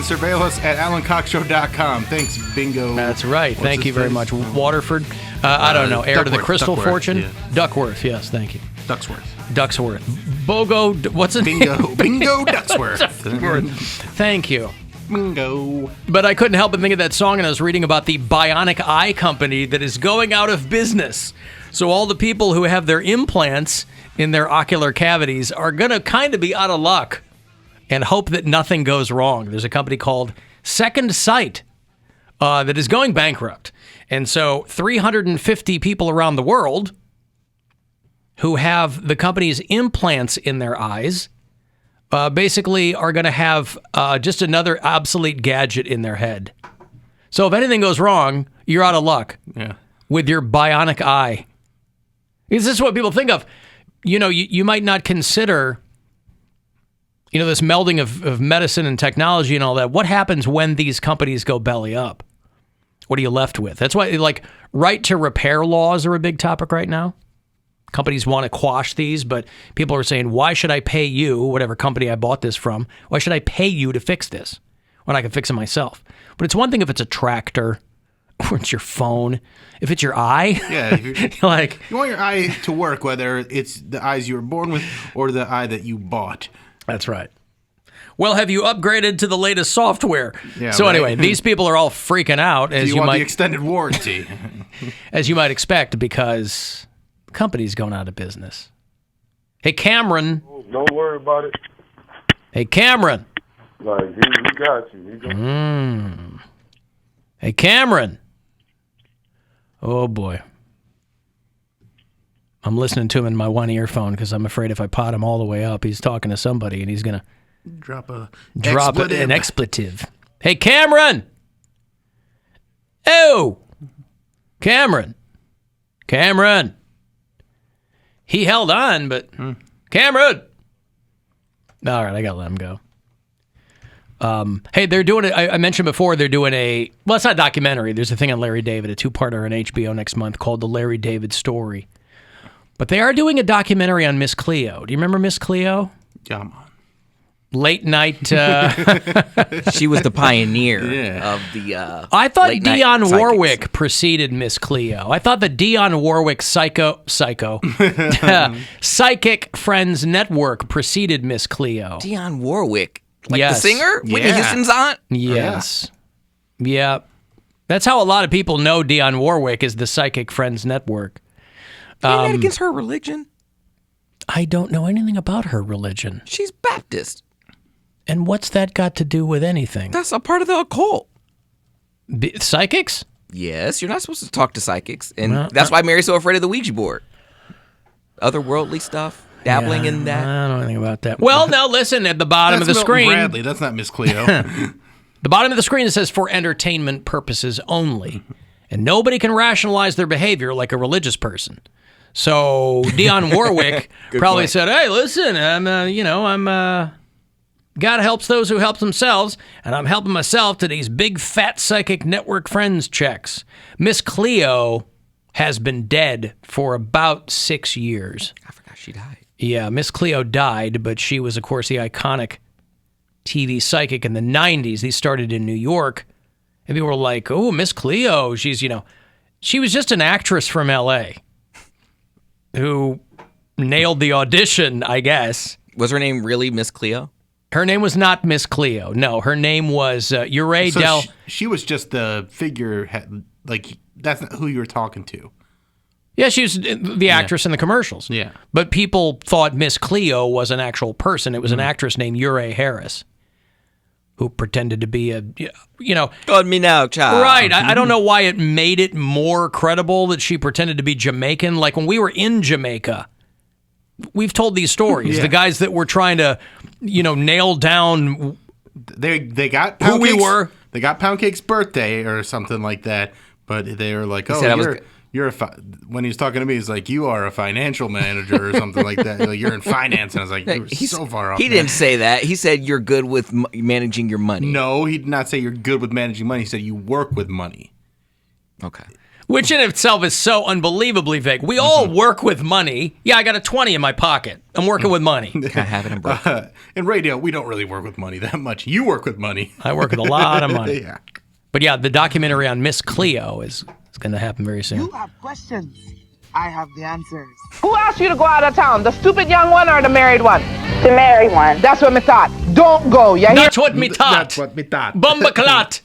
surveil us at AlanCoxShow.com. Thanks, bingo. That's right. Thank you very much. Waterford. I don't know. Heir to the Crystal Fortune? Yeah. Duckworth. Yes, thank you. Ducksworth. Bogo. What's it? Bingo. Bingo Ducksworth. Thank you. Bingo. But I couldn't help but think of that song, and I was reading about the Bionic eye company that is going out of business. So all the people who have their implants in their ocular cavities are going to kind of be out of luck and hope that nothing goes wrong. There's a company called Second Sight that is going bankrupt. And so 350 people around the world who have the company's implants in their eyes basically are going to have just another obsolete gadget in their head. So if anything goes wrong, you're out of luck with your bionic eye. Is this what people think of? You know, you might not consider, this melding of medicine and technology and all that. What happens when these companies go belly up? What are you left with? That's why, right to repair laws are a big topic right now. Companies want to quash these, but people are saying, why should I pay you, whatever company I bought this from, why should I pay you to fix this when I can fix it myself? But it's one thing if it's a tractor or it's your phone. If it's your eye, you want your eye to work, whether it's the eyes you were born with or the eye that you bought. That's right. Well, have you upgraded to the latest software? Yeah, so right. Anyway, these people are all freaking out. Do you want the extended warranty? As you might expect, because the company's going out of business. Hey, Cameron. Don't worry about it. Hey, Cameron. Like, he got you. Hey, Cameron. Oh, boy. I'm listening to him in my one earphone because I'm afraid if I pot him all the way up, he's talking to somebody and he's going to drop an expletive. Hey, Cameron. Oh, Cameron. He held on, but Cameron. All right, I got to let him go. Hey, they're doing it. I mentioned before they're doing it's not a documentary. There's a thing on Larry David, a two-parter on HBO next month called The Larry David Story. But they are doing a documentary on Miss Cleo. Do you remember Miss Cleo? Yeah, man. Late night. She was the pioneer of the. I thought Dionne Warwick preceded Miss Cleo. I thought the Dionne Warwick Psychic Friends Network preceded Miss Cleo. Dionne Warwick, the singer, Whitney Houston's aunt. Yes. Yeah. That's how a lot of people know Dionne Warwick is the Psychic Friends Network. Ain't that against her religion? I don't know anything about her religion. She's Baptist. And what's that got to do with anything? That's a part of the occult. Psychics? Yes, you're not supposed to talk to psychics. And that's why Mary's so afraid of the Ouija board. Otherworldly stuff, dabbling in that. I don't know anything about that. Well, now listen, at the bottom of the screen. Bradley. That's not Miss Cleo. The bottom of the screen, it says for entertainment purposes only. And nobody can rationalize their behavior like a religious person. So Dionne Warwick probably said, "Hey, listen, I'm God helps those who help themselves, and I'm helping myself to these big fat psychic network friends checks." Miss Cleo has been dead for about 6 years. I forgot she died. Yeah, Miss Cleo died, but she was, of course, the iconic TV psychic in the 90s. These started in New York, and people were like, "Oh, Miss Cleo, she was just an actress from L.A. who nailed the audition, I guess." Was her name really Miss Cleo? Her name was not Miss Cleo. No, her name was Ure Del. She was just the figure, that's not who you were talking to. Yeah, she was the actress in the commercials. Yeah. But people thought Miss Cleo was an actual person. It was an actress named Ure Harris who pretended to be Call me now, child. Right. I don't know why it made it more credible that she pretended to be Jamaican. Like when we were in Jamaica, we've told these stories. The guys that were trying to, nail down They got who we were. They got Poundcake's birthday or something like that, but they were like, when he was talking to me, he's like, "You are a financial manager," or something like that. Like, "You're in finance," and I was like, "You're so far off." He didn't say that. He said you're good with managing your money. No, he did not say you're good with managing money. He said you work with money. Okay. Which in itself is so unbelievably vague. We all work with money. Yeah, I got a 20 in my pocket. I'm working with money. I have it in broken. In radio, we don't really work with money that much. You work with money. I work with a lot of money. Yeah. But yeah, the documentary on Miss Cleo is going to happen very soon. You have questions. I have the answers. Who asked you to go out of town? The stupid young one or the married one? The married one. That's what me thought. Don't go. You hear? That's what me thought. That's what me thought. Bumbaclot.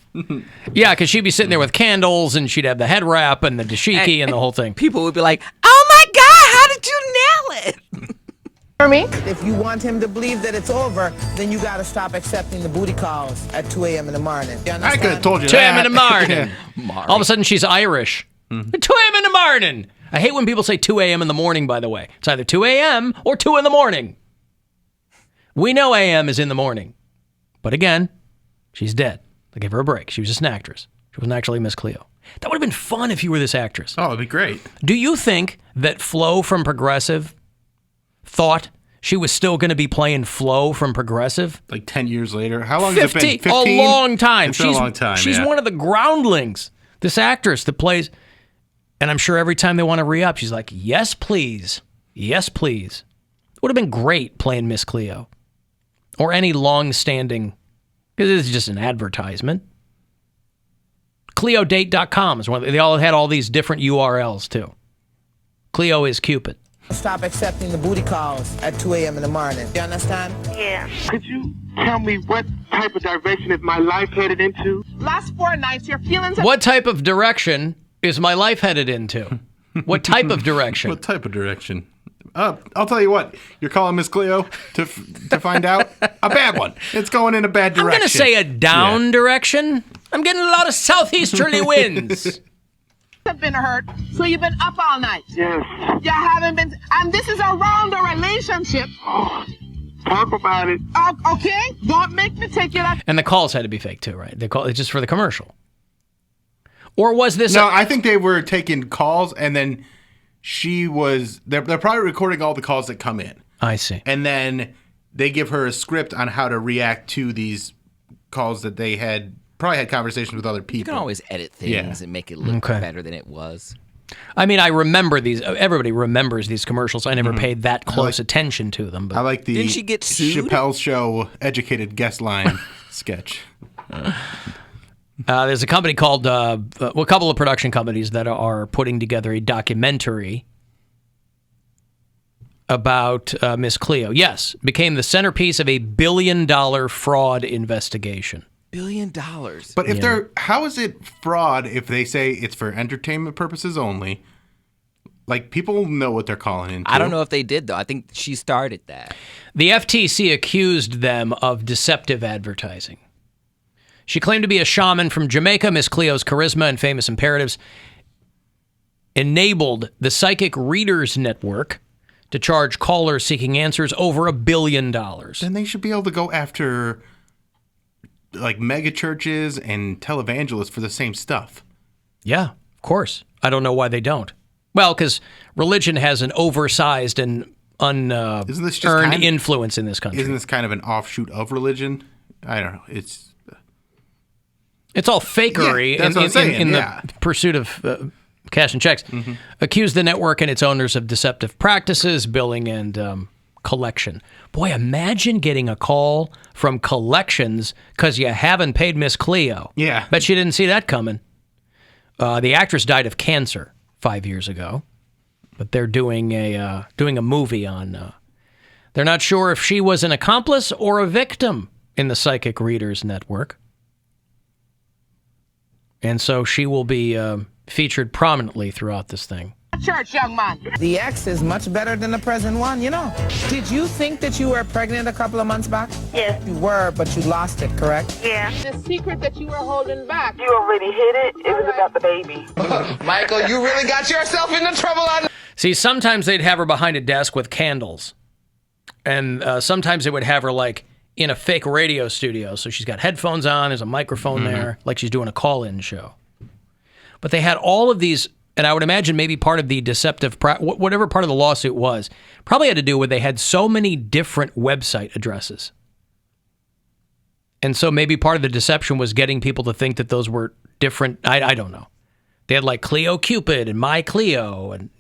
Yeah, because she'd be sitting there with candles, and she'd have the head wrap and the dashiki and the whole thing. People would be like, "Oh my God, how did you nail it?" Hear me? If you want him to believe that it's over, then you gotta stop accepting the booty calls at 2 a.m. in the morning. You I understand? could have told you 2 that. a.m. in the morning. All of a sudden, she's Irish. 2 a.m. in the morning. I hate when people say 2 a.m. in the morning, by the way. It's either 2 a.m. or 2 in the morning. We know a.m. is in the morning. But again, she's dead. They gave her a break. She was just an actress. She wasn't actually Miss Cleo. That would have been fun if you were this actress. Oh, it'd be great. Do you think that Flo from Progressive thought she was still going to be playing Flo from Progressive? Like 10 years later. How long has it been? 15? A long time. It's been a long time, She's yeah. one of the groundlings. This actress that plays, and I'm sure every time they want to re-up, she's like, yes, please. Yes, please. It would have been great playing Miss Cleo. Or any long-standing, because it's just an advertisement. CleoDate.com is one. They all had all these different URLs, too. Cleo is Cupid. Stop accepting the booty calls at 2 a.m. in the morning. You understand? Yeah. Could you tell me what type of direction is my life headed into? Last 4 nights, your feelings. What type of direction is my life headed into? What type of direction? What type of direction? I'll tell you what. You're calling Miss Cleo to find out? A bad one. It's going in a bad direction. I'm going to say a down direction. I'm getting a lot of southeasterly winds. Have been hurt, so you've been up all night. Yes. You haven't been, and this is around a relationship. Oh, talk about it. Okay, don't make me take you that. And the calls had to be fake too, right? It's just for the commercial. Or was this? No, I think they were taking calls, and then they're probably recording all the calls that come in. I see. And then they give her a script on how to react to these calls that they probably had conversations with other people. You can always edit things and make it look better than it was. I mean, I remember these. Everybody remembers these commercials. I never paid that close attention to them. But I like the Didn't she get sued? Chappelle's Show educated guest line sketch. There's a company called, a couple of production companies that are putting together a documentary about Miss Cleo. Yes, became the centerpiece of $1 billion fraud investigation. $1 billion. But if how is it fraud if they say it's for entertainment purposes only? Like, people know what they're calling into. I don't know if they did, though. I think she started that. The FTC accused them of deceptive advertising. She claimed to be a shaman from Jamaica. Miss Cleo's charisma and famous imperatives enabled the Psychic Readers Network to charge callers seeking answers over $1 billion. Then they should be able to go after like mega churches and televangelists for the same stuff. Yeah, of course. I don't know why they don't. Well, because religion has an oversized and unearned influence in this country. Isn't this kind of an offshoot of religion? I don't know. It's all fakery that's what I'm saying. in the pursuit of cash and checks. Mm-hmm. Accused the network and its owners of deceptive practices, billing, and collection. Boy, imagine getting a call from collections because you haven't paid Miss Cleo. Yeah. Bet you didn't see that coming. The actress died of cancer 5 years ago, but they're doing a movie on. They're not sure if she was an accomplice or a victim in the Psychic Readers Network. And so she will be featured prominently throughout this thing. Church, young man. The ex is much better than the present one, you know. Did you think that you were pregnant a couple of months back? Yes. You were, but you lost it, correct? Yeah. The secret that you were holding back. You already hit it. It was about the baby. Michael, you really got yourself into trouble on. See, sometimes they'd have her behind a desk with candles. And sometimes they would have her, like, in a fake radio studio. So she's got headphones on, there's a microphone there, like she's doing a call-in show. But they had all of these, and I would imagine maybe part of the deceptive, whatever part of the lawsuit was, probably had to do with they had so many different website addresses. And so maybe part of the deception was getting people to think that those were different. I don't know. They had like Cleo Cupid and My Cleo and,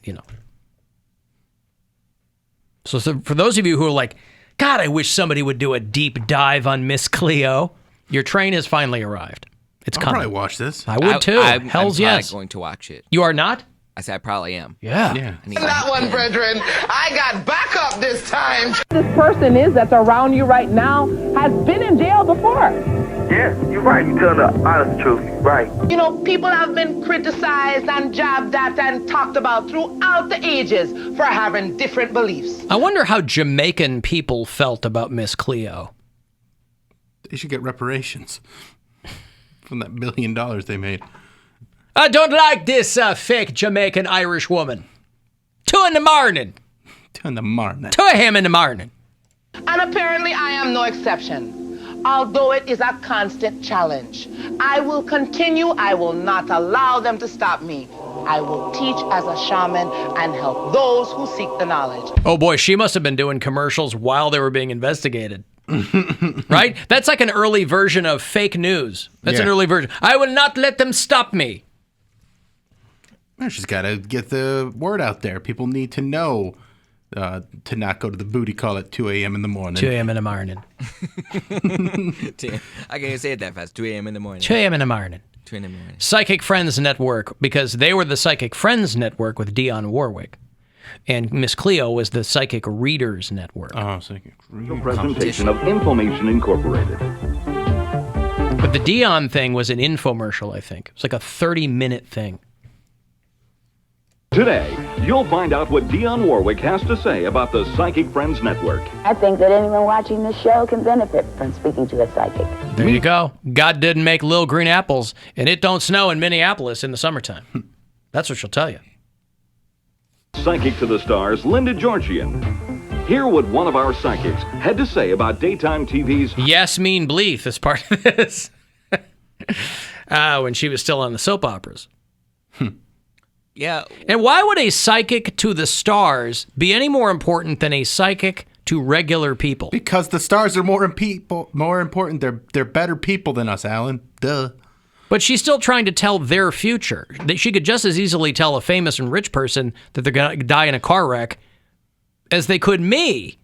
So for those of you who are like, God, I wish somebody would do a deep dive on Miss Cleo, your train has finally arrived. It's coming. I'll probably watch this. I would too. Hell's yes. I'm going to watch it. You are not? I said I probably am. Yeah. That one, brethren. I got backup this time. This person that's around you right now has been in jail before. Yes, you're right. You're telling the honest truth. Right. People have been criticized and jabbed at and talked about throughout the ages for having different beliefs. I wonder how Jamaican people felt about Miss Cleo. They should get reparations from that $1 billion they made. I don't like this fake Jamaican Irish woman. 2 in the morning. 2 in the morning. 2 a.m. in the morning. And apparently I am no exception. Although it is a constant challenge, I will continue. I will not allow them to stop me. I will teach as a shaman and help those who seek the knowledge. Oh boy, she must have been doing commercials while they were being investigated. Right? That's like an early version of fake news. That's an early version. I will not let them stop me. She's got to get the word out there. People need to know to not go to the booty call at 2 a.m. in the morning. 2 a.m. in the morning. I can't even say it that fast. 2 a.m. in the morning. 2 a.m. in the morning. 2 in the morning. Psychic Friends Network, because they were the Psychic Friends Network with Dionne Warwick. And Miss Cleo was the Psychic Readers Network. Oh, Psychic Readers. Presentation of Information Incorporated. But the Dionne thing was an infomercial, I think. It was like a 30-minute thing. Today, you'll find out what Dionne Warwick has to say about the Psychic Friends Network. I think that anyone watching this show can benefit from speaking to a psychic. There you go. God didn't make little green apples, and it don't snow in Minneapolis in the summertime. That's what she'll tell you. Psychic to the stars, Linda Georgian. Hear what one of our psychics had to say about daytime TV's Yasmin Bleeth is part of this. When she was still on the soap operas. Yeah. And why would a psychic to the stars be any more important than a psychic to regular people? Because the stars are more important. They're better people than us, Alan. Duh. But she's still trying to tell their future. She could just as easily tell a famous and rich person that they're going to die in a car wreck as they could me.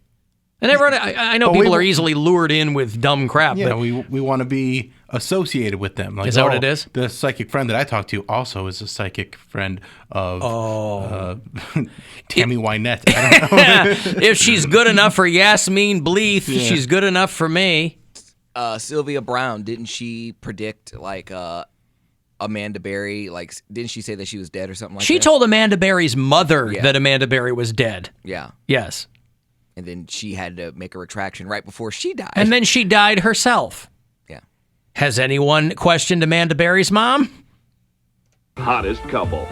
And everyone, I know people are easily lured in with dumb crap. Yeah, but we want to be associated with them. Like, is that what it is? The psychic friend that I talked to also is a psychic friend of Tammy Wynette. I don't know. If she's good enough for Yasmin Bleeth, she's good enough for me. Sylvia Brown, didn't she predict like Amanda Berry? Like, didn't she say that she was dead or something like that? She told Amanda Berry's mother that Amanda Berry was dead. Yeah. Yes. And then she had to make a retraction right before she died. And then she died herself. Yeah. Has anyone questioned Amanda Berry's mom? hottest couple.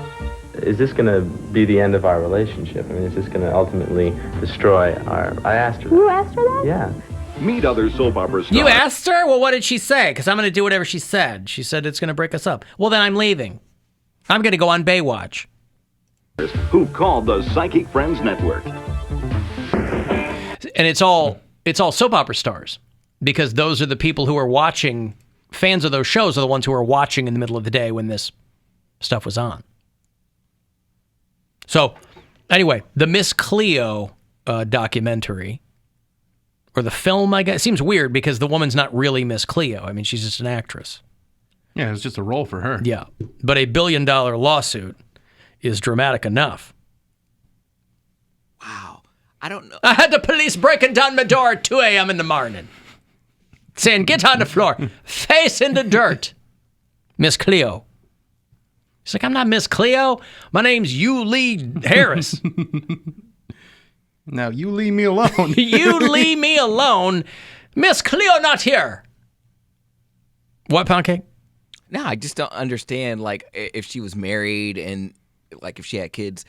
Is this going to be the end of our relationship? I mean, is this going to ultimately destroy our... I asked her that. You asked her that? Yeah. Meet other soap opera stars. You asked her? Well, what did she say? Because I'm going to do whatever she said. She said it's going to break us up. Well, then I'm leaving. I'm going to go on Baywatch. Who called the Psychic Friends Network. And it's all soap opera stars, because those are the people who are watching. Fans of those shows are the ones who are watching in the middle of the day when this stuff was on. So, anyway, the Miss Cleo documentary, or the film, I guess, seems weird because the woman's not really Miss Cleo. I mean, she's just an actress. Yeah, it's just a role for her. Yeah, but a $1 billion lawsuit is dramatic enough. Wow. I don't know. I had the police breaking down my door at 2 a.m. in the morning, saying, get on the floor, face in the dirt. Miss Cleo. She's like, I'm not Miss Cleo. My name's Hugh Lee Harris. Now, you leave me alone. You leave me alone. Miss Cleo not here. What, Poundcake? No, I just don't understand, like, if she was married and, like, if she had kids,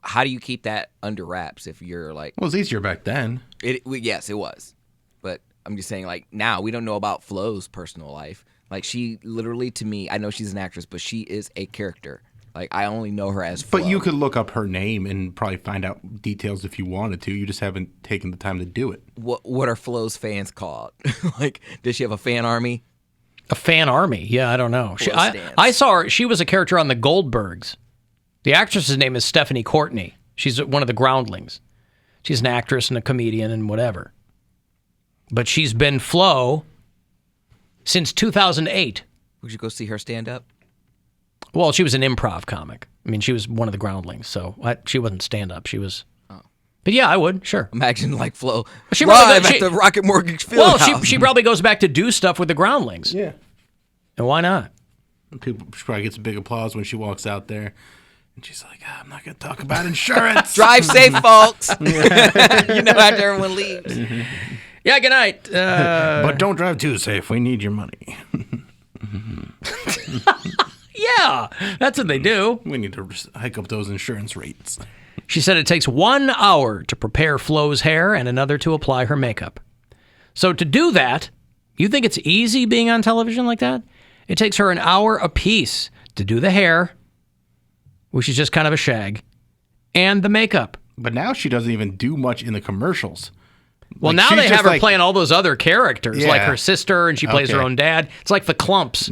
how do you keep that under wraps if you're, like... Well, it was easier back then. Yes, it was. But I'm just saying, like, now we don't know about Flo's personal life. Like, she literally, to me, I know she's an actress, but she is a character. Like, I only know her as Flo. But you could look up her name and probably find out details if you wanted to. You just haven't taken the time to do it. What are Flo's fans called? Like, does she have a fan army? A fan army. Yeah, I don't know. I saw her. She was a character on The Goldbergs. The actress's name is Stephanie Courtney. She's one of the groundlings. She's an actress and a comedian and whatever. But she's been Flo since 2008. Would you go see her stand up? Well, she was an improv comic. I mean, she was one of the groundlings, so she wasn't stand up. She was. Oh. But yeah, I would, sure. Imagine like Flo live at the Rocket Mortgage Fieldhouse. Well, she probably goes back to do stuff with the groundlings. Yeah. And why not? She probably gets a big applause when she walks out there. And she's like, I'm not going to talk about insurance. Drive safe, folks. You know, after everyone leaves. Mm-hmm. Yeah, good night. But don't drive too safe. We need your money. Yeah, that's what they do. We need to hike up those insurance rates. She said it takes 1 hour to prepare Flo's hair and another to apply her makeup. So to do that, you think it's easy being on television like that? It takes her an hour apiece to do the hair, which is just kind of a shag, and the makeup. But now she doesn't even do much in the commercials. Well, now they have her playing all those other characters, like her sister, and she plays her own dad. It's like the Clumps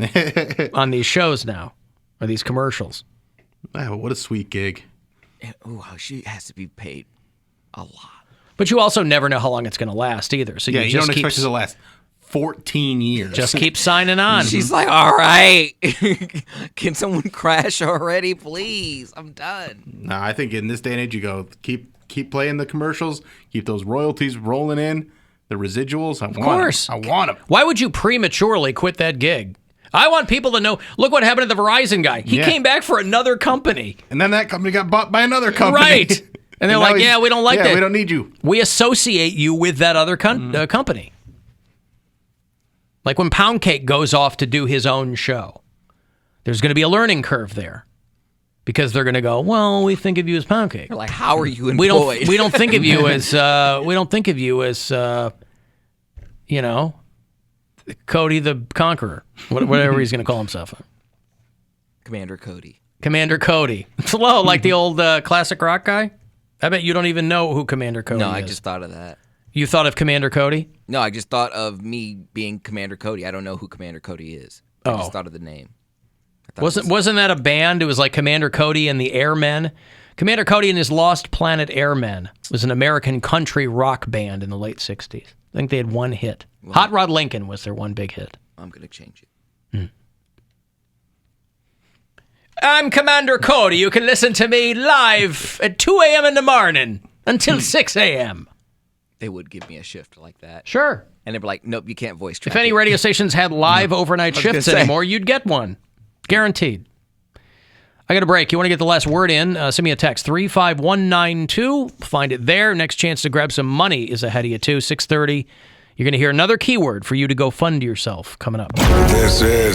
on these shows now, or these commercials. Wow, what a sweet gig. Oh, she has to be paid a lot. But you also never know how long it's going to last either. So you don't expect it to last 14 years. Just keep signing on. She's like, all right, can someone crash already, please? I'm done. No, I think in this day and age, you go, keep playing the commercials, keep those royalties rolling in, the residuals. I want them. Why would you prematurely quit that gig? I want people to know, look what happened to the Verizon guy. He came back for another company. And then that company got bought by another company. Right. And they're like, we don't like that. We don't need you. We associate you with that other company. Like when Poundcake goes off to do his own show, there's going to be a learning curve there. Because they're going to go, well, we think of you as Poundcake. Like, how are you employed? We don't think of you as you know, Cody the Conqueror, whatever he's going to call himself. Commander Cody. Commander Cody. Slow, like the old classic rock guy. I bet you don't even know who Commander Cody is. No, I just thought of that. You thought of Commander Cody? No, I just thought of me being Commander Cody. I don't know who Commander Cody is. I just thought of the name. Wasn't that a band? It was like Commander Cody and the Airmen. Commander Cody and his Lost Planet Airmen was an American country rock band in the late 60s. I think they had one hit. Well, Hot Rod Lincoln was their one big hit. I'm going to change it. I'm Commander Cody. You can listen to me live at 2 a.m. in the morning until 6 a.m. They would give me a shift like that. Sure. And they'd be like, nope, you can't voice track If any radio stations had live overnight shifts anymore, you'd get one. Guaranteed. I got a break. You want to get the last word in? Send me a text, 35192. Find it there. Next chance to grab some money is ahead of you, too. 6:30. You're going to hear another keyword for you to go fund yourself coming up. This is